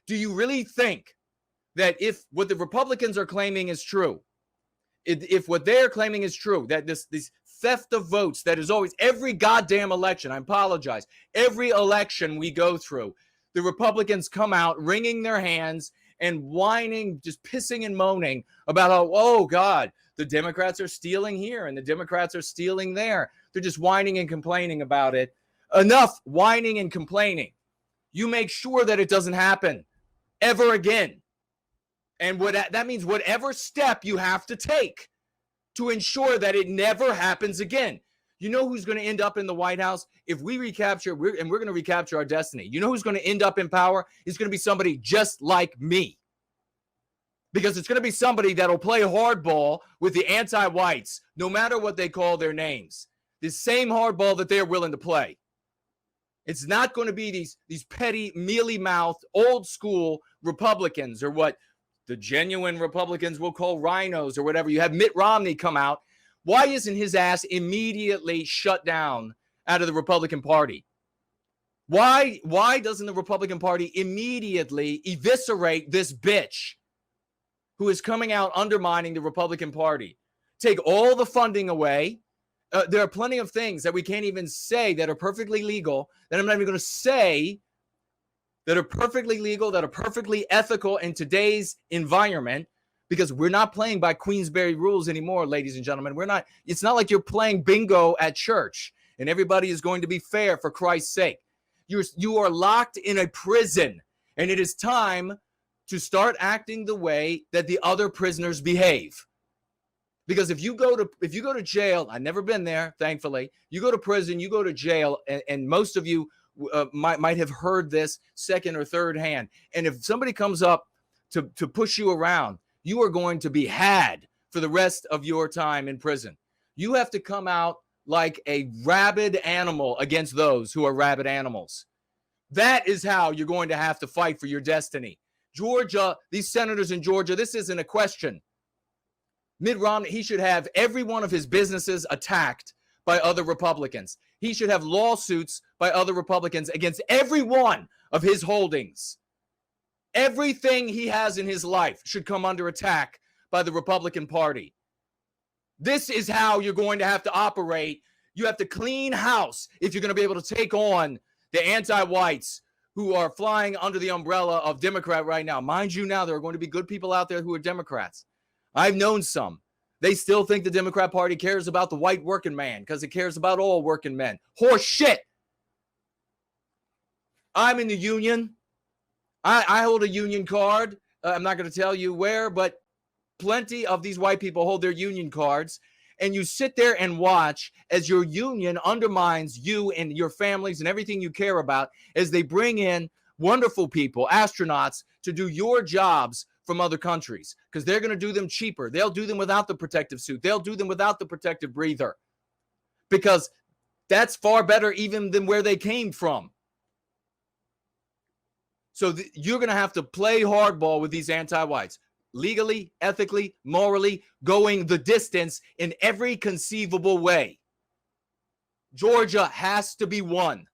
Do you really think that if what the Republicans are claiming is true, if what they're claiming is true, that this theft of votes that is always every goddamn election, I apologize, every election we go through, the Republicans come out wringing their hands and whining, just pissing and moaning about how, oh God, the Democrats are stealing here and the Democrats are stealing there. They're just whining and complaining about it. Enough whining and complaining. You make sure that it doesn't happen ever again. And what that means, whatever step you have to take to ensure that it never happens again. You know who's going to end up in the White House if we recapture, we're going to recapture our destiny. You know who's going to end up in power? It's going to be somebody just like me. Because it's going to be somebody that'll play hardball with the anti-whites, no matter what they call their names. The same hardball that they're willing to play. It's not going to be these petty, mealy-mouthed, old-school Republicans, or what the genuine Republicans will call rhinos or whatever. You have Mitt Romney come out. Why isn't his ass immediately shut down out of the Republican Party? Why doesn't the Republican Party immediately eviscerate this bitch who is coming out undermining the Republican Party? Take all the funding away. There are plenty of things that we can't even say that are perfectly legal, that I'm not even going to say, that are perfectly legal, that are perfectly ethical in today's environment, because we're not playing by Queensberry rules anymore, ladies and gentlemen. It's not like you're playing bingo at church and everybody is going to be fair for Christ's sake. You are locked in a prison, and it is time to start acting the way that the other prisoners behave. Because if you go to jail, I've never been there, thankfully. You go to prison, you go to jail, and most of you might have heard this second or third hand. And if somebody comes up to push you around, you are going to be had for the rest of your time in prison. You have to come out like a rabid animal against those who are rabid animals. That is how you're going to have to fight for your destiny. Georgia, these senators in Georgia, this isn't a question. Mitt Romney, he should have every one of his businesses attacked by other Republicans. He should have lawsuits by other Republicans against every one of his holdings. Everything he has in his life should come under attack by the Republican Party. This is how you're going to have to operate. You have to clean house if you're going to be able to take on the anti-whites who are flying under the umbrella of Democrat right now. Mind you, now there are going to be good people out there who are Democrats. I've known some. They still think the Democrat Party cares about the white working man because it cares about all working men. Horse shit. I'm in the union. I hold a union card. I'm not going to tell you where, but plenty of these white people hold their union cards. And you sit there and watch as your union undermines you and your families and everything you care about as they bring in wonderful people, astronauts, to do your jobs from other countries because they're going to do them cheaper. They'll do them without the protective suit. They'll do them without the protective breather because that's far better even than where they came from. So you're going to have to play hardball with these anti-whites, legally, ethically, morally, going the distance in every conceivable way. Georgia has to be won.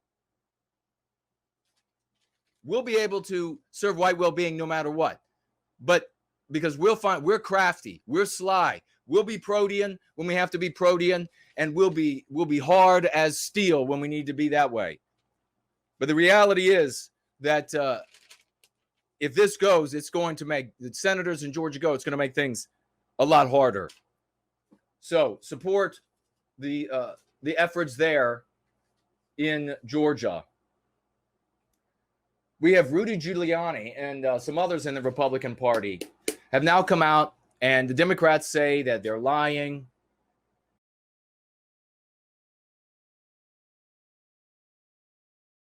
We'll be able to serve white well-being no matter what. But because we're crafty, we're sly, we'll be protean when we have to be protean, and we'll be hard as steel when we need to be that way. But the reality is that if this goes, it's going to make the senators in Georgia go. It's going to make things a lot harder. So support the efforts there in Georgia. We have Rudy Giuliani and some others in the Republican Party have now come out, and the Democrats say that they're lying.